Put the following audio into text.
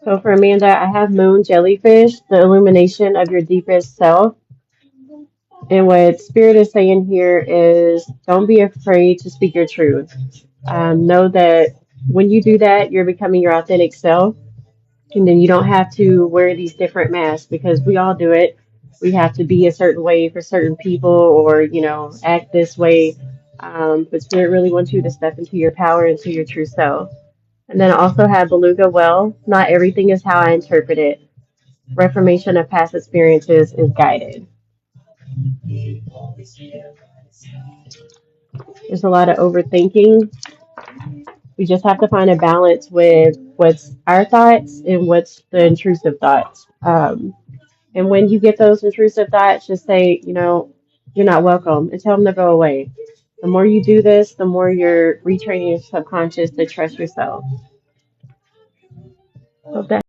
So for Amanda, I have moon jellyfish, the illumination of your deepest self. And what Spirit is saying here is don't be afraid to speak your truth. Know that when you do that, you're becoming your authentic self. And then you don't have to wear these different masks because we all do it. We have to be a certain way for certain people or, act this way. But Spirit really wants you to step into your power, into your true self. And then I also have Beluga Well. Not everything is how I interpret it. Reformation of past experiences is guided. There's a lot of overthinking. We just have to find a balance with what's our thoughts and what's the intrusive thoughts. And when you get those intrusive thoughts, just say, you're not welcome and tell them to go away. The more you do this, the more you're retraining your subconscious to trust yourself. Hope that